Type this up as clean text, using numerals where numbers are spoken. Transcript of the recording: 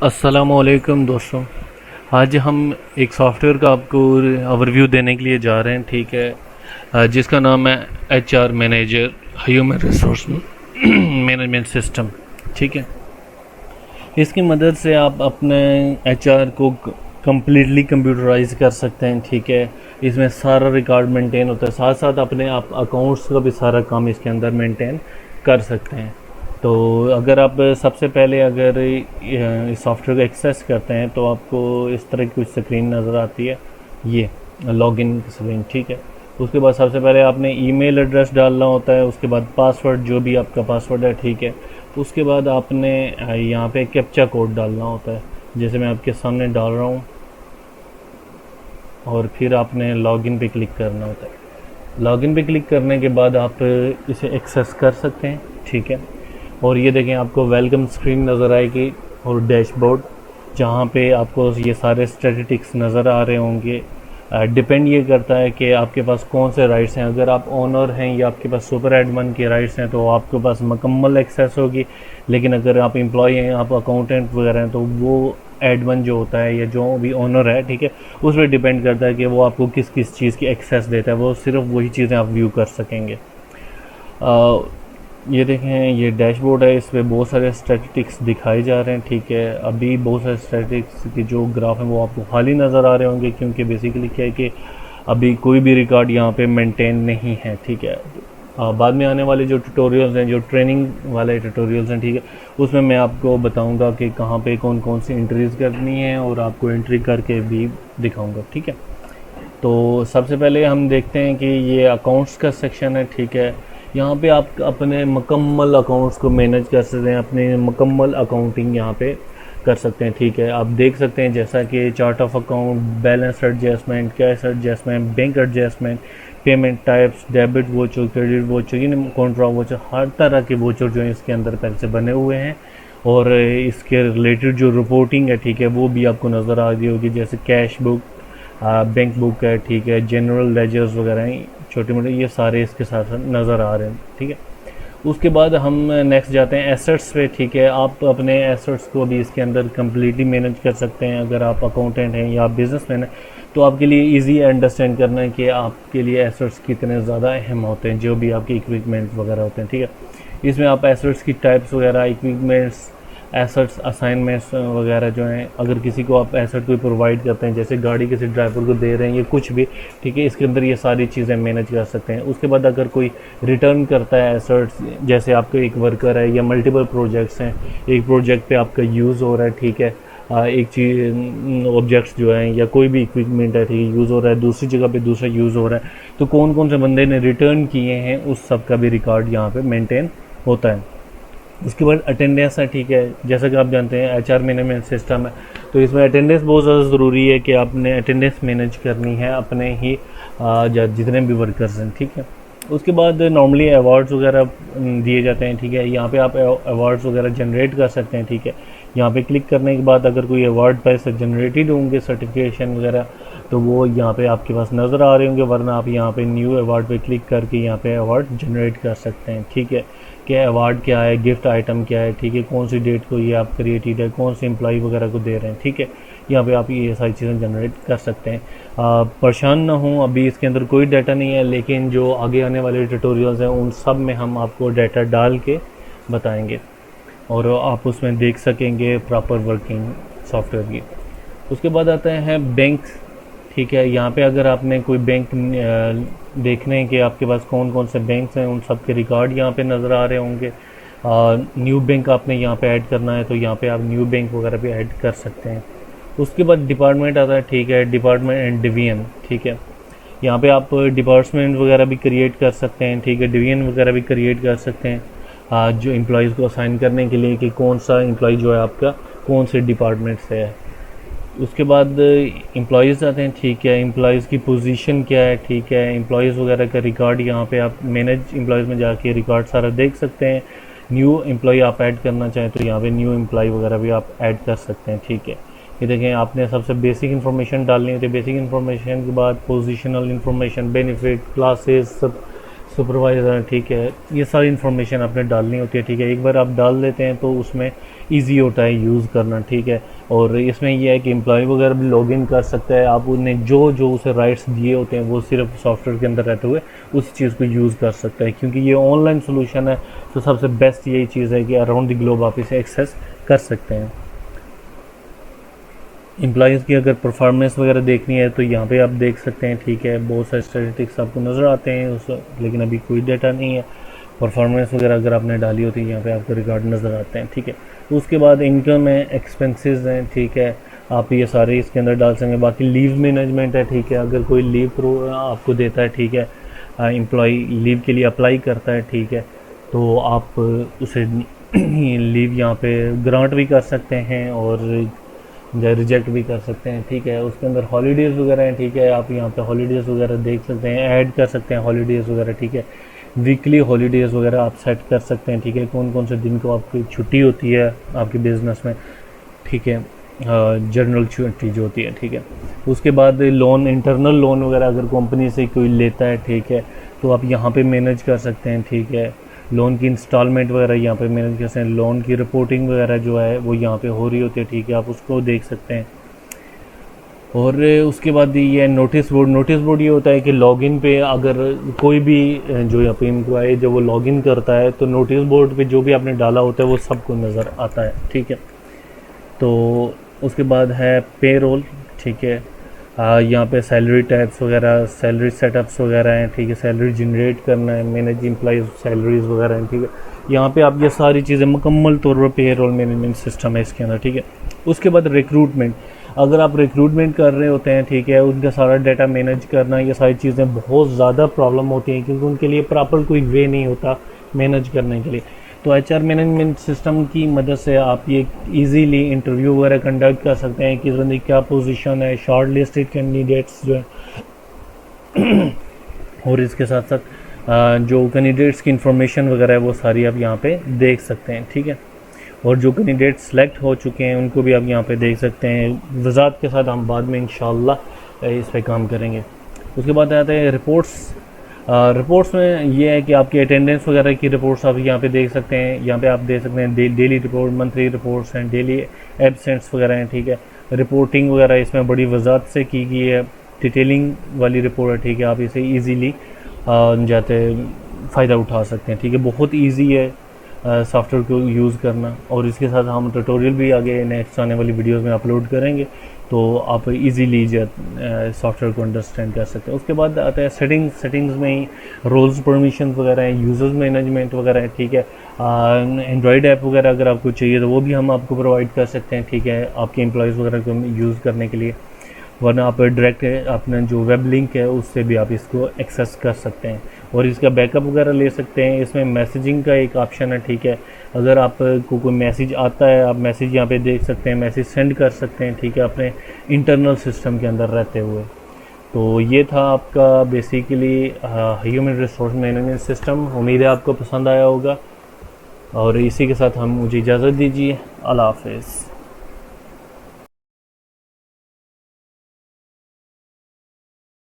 अस्सलामुअलैकुम दोस्तों। आज हम एक सॉफ्टवेयर का आपको ओवरव्यू देने के लिए जा रहे हैं, ठीक है। जिसका नाम है HR manager human resource management system, ठीक है। इसकी मदद से आप अपने HR को कम्प्लीटली कंप्यूटराइज कर सकते हैं, ठीक है। इसमें सारा रिकॉर्ड मेंटेन होता है, साथ साथ अपने आप अकाउंट्स का भी सारा काम इसके अंदर मेंटेन कर सकते हैं। तो अगर आप सबसे पहले अगर इस सॉफ्टवेयर को एक्सेस करते हैं तो आपको इस तरह की कुछ स्क्रीन नज़र आती है, ये लॉगिन स्क्रीन, ठीक है। उसके बाद सबसे पहले आपने ईमेल एड्रेस डालना होता है, उसके बाद पासवर्ड, जो भी आपका पासवर्ड है, ठीक है। उसके बाद आपने यहाँ पे कैप्चा कोड डालना होता है, जैसे मैं आपके सामने डाल रहा हूँ, और फिर आपने लॉगिन पे क्लिक करना होता है। लॉगिन पे क्लिक करने के बाद आप इसे एक्सेस कर सकते हैं, ठीक है। और ये देखें, आपको वेलकम स्क्रीन नज़र आएगी और डैशबोर्ड, जहाँ पे आपको ये सारे स्टैटिस्टिक्स नज़र आ रहे होंगे। डिपेंड ये करता है कि आपके पास कौन से राइट्स हैं। अगर आप ओनर हैं या आपके पास सुपर एडमिन के राइट्स हैं तो आपके पास मुकम्मल एक्सेस होगी। लेकिन अगर आप एम्प्लॉय हैं, आप अकाउंटेंट वगैरह हैं, तो वो एडमिन जो होता है या जो भी ओनर है, ठीक है, उस पर डिपेंड करता है कि वो आपको किस किस चीज़ की एक्सेस देता है। वो सिर्फ वही चीज़ें आप व्यू कर सकेंगे। ये देखें, ये डैशबोर्ड है, इस पर बहुत सारे स्टैटिस्टिक्स दिखाए जा रहे हैं, ठीक है। अभी बहुत सारे स्टैटिस्टिक्स के जो ग्राफ हैं वो आपको खाली नज़र आ रहे होंगे, क्योंकि बेसिकली क्या है कि अभी कोई भी रिकॉर्ड यहाँ पे मेंटेन नहीं है, ठीक है। बाद में आने वाले जो ट्यूटोरियल्स हैं, जो ट्रेनिंग वाले ट्यूटोरियल्स हैं, ठीक है, उसमें मैं आपको बताऊंगा कि कहाँ पे कौन कौन सी एंट्रीज करनी है और आपको एंट्री करके भी दिखाऊंगा, ठीक है। तो सबसे पहले हम देखते हैं कि ये अकाउंट्स का सेक्शन है, ठीक है। यहाँ पे आप अपने मुकम्मल अकाउंट्स को मैनेज कर सकते हैं, अपने मुकम्मल अकाउंटिंग यहाँ पे कर सकते हैं, ठीक है। आप देख सकते हैं जैसा कि chart of account, balance adjustment, cash adjustment, bank adjustment, payment types, debit voucher, credit voucher, यानी कॉन्ट्रा वोचर, हर तरह के वोचर जो है इसके अंदर पहले से बने हुए हैं। और इसके रिलेटेड जो रिपोर्टिंग है, ठीक है, वो भी आपको नज़र आ रही होगी, जैसे कैश बुक, बैंक बुक है, ठीक है, जनरल लेजर्स वगैरह हैं, छोटे मोटे, ये सारे इसके साथ नज़र आ रहे हैं, ठीक है। उसके बाद हम नेक्स्ट जाते हैं एसेट्स पे, ठीक है। आप अपने एसेट्स को भी इसके अंदर कम्प्लीटली मैनेज कर सकते हैं। अगर आप अकाउंटेंट हैं या बिजनेसमैन हैं तो आपके लिए इजी अंडरस्टैंड करना है कि आपके लिए एसेट्स कितने ज़्यादा अहम होते हैं, जो भी आपके इक्विपमेंट वगैरह होते हैं, ठीक है। इसमें आप एसेट्स की टाइप्स वगैरह, इक्विपमेंट्स, एसेट्स असाइनमेंट्स वगैरह जो हैं, अगर किसी को आप एसेट कोई प्रोवाइड करते हैं, जैसे गाड़ी किसी ड्राइवर को दे रहे हैं या कुछ भी, ठीक है, इसके अंदर ये सारी चीज़ें मैनेज कर सकते हैं। उसके बाद अगर कोई रिटर्न करता है एसेट्स, जैसे आपका एक वर्कर है या मल्टीपल प्रोजेक्ट्स हैं, एक प्रोजेक्ट पे आपका यूज़ हो रहा है, ठीक है, एक चीज़ ऑब्जेक्ट्स जो हैं या कोई भी इक्विपमेंट है, ठीक है, यूज़ हो रहा है, दूसरी जगह पे दूसरा यूज़ हो रहा है, तो कौन कौन से बंदे ने रिटर्न किए हैं उस सब का भी रिकॉर्ड यहाँ पे मेंटेन होता है। उसके बाद अटेंडेंस है, ठीक है। जैसा कि आप जानते हैं HR मैनेजमेंट सिस्टम है, तो इसमें अटेंडेंस बहुत ज़्यादा ज़रूरी है कि आपने अटेंडेंस मैनेज करनी है अपने ही जितने भी वर्कर्स हैं, ठीक है। उसके बाद नॉर्मली अवार्ड्स वगैरह दिए जाते हैं, ठीक है। यहाँ पे आप अवार्ड्स वगैरह जनरेट कर सकते हैं, ठीक है। यहाँ पे क्लिक करने के बाद अगर कोई अवार्ड पैसे जनरेटेड होंगे, सर्टिफिकेशन वगैरह, तो वो यहाँ पे आपके पास नज़र आ रहे होंगे, वरना आप यहाँ पे न्यू अवार्ड पे क्लिक करके यहाँ पे अवार्ड जनरेट कर सकते हैं, ठीक है। क्या अवार्ड क्या है, गिफ्ट आइटम क्या है, ठीक है, कौन सी डेट को ये आप क्रिएटेड है, कौन से एम्प्लॉय वगैरह को दे रहे हैं, ठीक है। यहाँ पे आप ये सारी चीज़ें जनरेट कर सकते हैं। परेशान ना हो, अभी इसके अंदर कोई डाटा नहीं है, लेकिन जो आगे आने वाले ट्यूटोरियल्स हैं उन सब में हम आपको डाटा डाल के बताएंगे और आप उसमें देख सकेंगे प्रॉपर वर्किंग सॉफ्टवेयर की। उसके बाद आते हैं बैंक, ठीक है। यहाँ पे अगर आपने कोई बैंक देखने कि आपके पास कौन कौन से बैंक्स हैं, उन सब के रिकॉर्ड यहाँ पे नज़र आ रहे होंगे। न्यू बैंक आपने यहाँ पे ऐड करना है तो यहाँ पे आप न्यू बैंक वगैरह भी ऐड कर सकते हैं। उसके बाद डिपार्टमेंट आता है, ठीक है, डिपार्टमेंट एंड डिवीजन, ठीक है। यहाँ पे आप डिपार्टमेंट वगैरह भी क्रिएट कर सकते हैं, ठीक है, डिवीजन वगैरह भी क्रिएट कर सकते हैं जो एम्प्लॉयज़ को असाइन करने के लिए कि कौन सा एम्प्लॉय जो है आपका कौन से डिपार्टमेंट से है। उसके बाद एम्प्लॉयज़ आते हैं, ठीक है, एम्प्लॉयज़ की पोजीशन क्या है, ठीक है, एम्प्लॉयज़ वगैरह का रिकॉर्ड यहाँ पे आप मैनेज एम्प्लॉयज़ में जाके रिकॉर्ड सारा देख सकते हैं। न्यू एम्प्लॉय आप ऐड करना चाहें तो यहाँ पे न्यू एम्प्लॉय वगैरह भी आप ऐड कर सकते हैं, ठीक है। ये देखें, आपने सबसे बेसिक इन्फॉर्मेशन डालनी होती है। बेसिक इन्फॉर्मेशन के बाद पोजिशनल इन्फॉर्मेशन, बेनिफिट, क्लासेस, सब सुपरवाइज़र, ठीक है, ये सारी इन्फॉर्मेशन आपने डालनी होती है, ठीक है। एक बार आप डाल देते हैं तो उसमें ईजी होता है यूज़ करना, ठीक है। और इसमें यह है कि एम्प्लॉय वगैरह भी लॉगिन कर सकता है, आप उन्हें जो जो उसे राइट्स दिए होते हैं वो सिर्फ सॉफ्टवेयर के अंदर रहते हुए उस चीज़ को यूज़ कर सकता है, क्योंकि ये ऑनलाइन सोल्यूशन है। तो सबसे बेस्ट यही चीज़ है कि अराउंड द ग्लोब आप इसे एक्सेस कर सकते हैं। एम्प्लॉयज़ की अगर परफॉर्मेंस वगैरह देखनी है तो यहाँ पे आप देख सकते हैं, ठीक है। बहुत सारे स्टैटिस्टिक्स आपको नज़र आते हैं उस, लेकिन अभी कोई डाटा नहीं है। परफॉर्मेंस वगैरह अगर आपने डाली होती है यहाँ पे आपको रिकॉर्ड नज़र आते हैं, ठीक है। तो उसके बाद इनकम है, एक्सपेंसेस हैं, ठीक है, आप ये सारे इसके अंदर डाल सकेंगे। बाकी लीव मैनेजमेंट है, ठीक है, अगर कोई लीव आपको देता है, ठीक है, एम्प्लॉय लीव के लिए अप्लाई करता है, ठीक है, तो आप उसे लीव यहाँ पे ग्रांट भी कर सकते हैं और रिजेक्ट भी कर सकते हैं, ठीक है। उसके अंदर हॉलीडेज़ वगैरह हैं, ठीक है, आप यहाँ पे हॉलीडेज़ वगैरह देख सकते हैं, ऐड कर सकते हैं हॉलीडेज़ वगैरह, ठीक है। वीकली हॉलीडेज़ वगैरह आप सेट कर सकते हैं, ठीक है, कौन कौन से दिन को आपकी छुट्टी होती है आपके बिज़नेस में, ठीक है, जनरल छुट्टी जो होती है, ठीक है। उसके बाद लोन, इंटरनल लोन वगैरह अगर कंपनी से कोई लेता है, ठीक है, तो आप यहाँ पे मैनेज कर सकते हैं, ठीक है। लोन की इंस्टॉलमेंट वगैरह यहाँ पे मैनेज कर सकते हैं। लोन की रिपोर्टिंग वगैरह जो है वो यहाँ पे हो रही होती है, ठीक है, आप उसको देख सकते हैं। और उसके बाद ये नोटिस बोर्ड, नोटिस बोर्ड ये होता है कि लॉगिन पे अगर कोई भी जो यहाँ पे एम्प्लॉय जब वो लॉगिन करता है तो नोटिस बोर्ड पे जो भी आपने डाला होता है वो सबको नज़र आता है, ठीक है। तो उसके बाद है पे रोल, ठीक है, यहाँ पे सैलरी टैब्स वगैरह, सैलरी सेटअप्स वगैरह हैं, ठीक है, सैलरी जनरेट करना है, मैनेज एम्प्लॉइज सैलरीज वगैरह हैं, ठीक है। यहाँ पे आप ये सारी चीज़ें मुकम्मल तौर पर पे रोल मैनेजमेंट सिस्टम है इसके अंदर, ठीक है। उसके बाद रिक्रूटमेंट, अगर आप रिक्रूटमेंट कर रहे होते हैं, ठीक है, उनका सारा डाटा मैनेज करना, ये सारी चीज़ें बहुत ज़्यादा प्रॉब्लम होती हैं क्योंकि उनके लिए प्रॉपर कोई वे नहीं होता मैनेज करने के लिए। तो एचआर मैनेजमेंट सिस्टम की मदद से आप ये इजीली इंटरव्यू वगैरह कंडक्ट कर सकते हैं कि बंदे क्या पोजीशन है, शॉर्ट लिस्टेड कैंडिडेट्स जो है और इसके साथ साथ जो कैंडिडेट्स की इंफॉर्मेशन वगैरह है वो सारी आप यहाँ पे देख सकते हैं, ठीक है। और जो कैंडिडेट सेलेक्ट हो चुके हैं उनको भी आप यहाँ पे देख सकते हैं। वजाहत के साथ हम बाद में इंशाल्लाह इस पे काम करेंगे। उसके बाद आते हैं रिपोर्ट्स। रिपोर्ट्स में ये है कि आपकी अटेंडेंस वगैरह की रिपोर्ट्स आप यहाँ पे देख सकते हैं। यहाँ पे आप देख सकते हैं डेली रिपोर्ट, मंथली रिपोर्ट्स हैं, डेली एब्सेंट्स वगैरह हैं, ठीक है। रिपोर्टिंग वगैरह इसमें बड़ी वजाहत से की गई है, डिटेलिंग वाली रिपोर्ट है, ठीक है। आप इसे ईजीली जाते फ़ायदा उठा सकते हैं, ठीक है। बहुत ईजी है सॉफ्टवेयर को यूज़ करना और इसके साथ हम ट्यूटोरियल भी आगे नेक्स्ट आने वाली वीडियोस में अपलोड करेंगे, तो आप इजीली सॉफ्टवेयर को अंडरस्टैंड कर सकते हैं। उसके बाद आता है सेटिंग्स में ही रोल्स परमिशन वगैरह हैं, यूज़र्स मैनेजमेंट वगैरह है, ठीक है। एंड्रॉयड ऐप वगैरह अगर आपको चाहिए तो वो भी हम आपको प्रोवाइड कर सकते हैं, ठीक है, आपके एम्प्लॉयज़ वगैरह को यूज़ करने के लिए। वरना आप डायरेक्ट अपना जो वेब लिंक है उससे भी आप इसको एक्सेस कर सकते हैं और इसका बैकअप वगैरह ले सकते हैं। इसमें मैसेजिंग का एक ऑप्शन है, ठीक है। अगर आपको कोई मैसेज आता है आप मैसेज यहाँ पे देख सकते हैं, मैसेज सेंड कर सकते हैं, ठीक है, अपने इंटरनल सिस्टम के अंदर रहते हुए। तो ये था आपका basically human resource management system. उम्मीद है आपको पसंद आया होगा और इसी के साथ हम मुझे इजाज़त दीजिए। अल्लाह हाफ़िज़।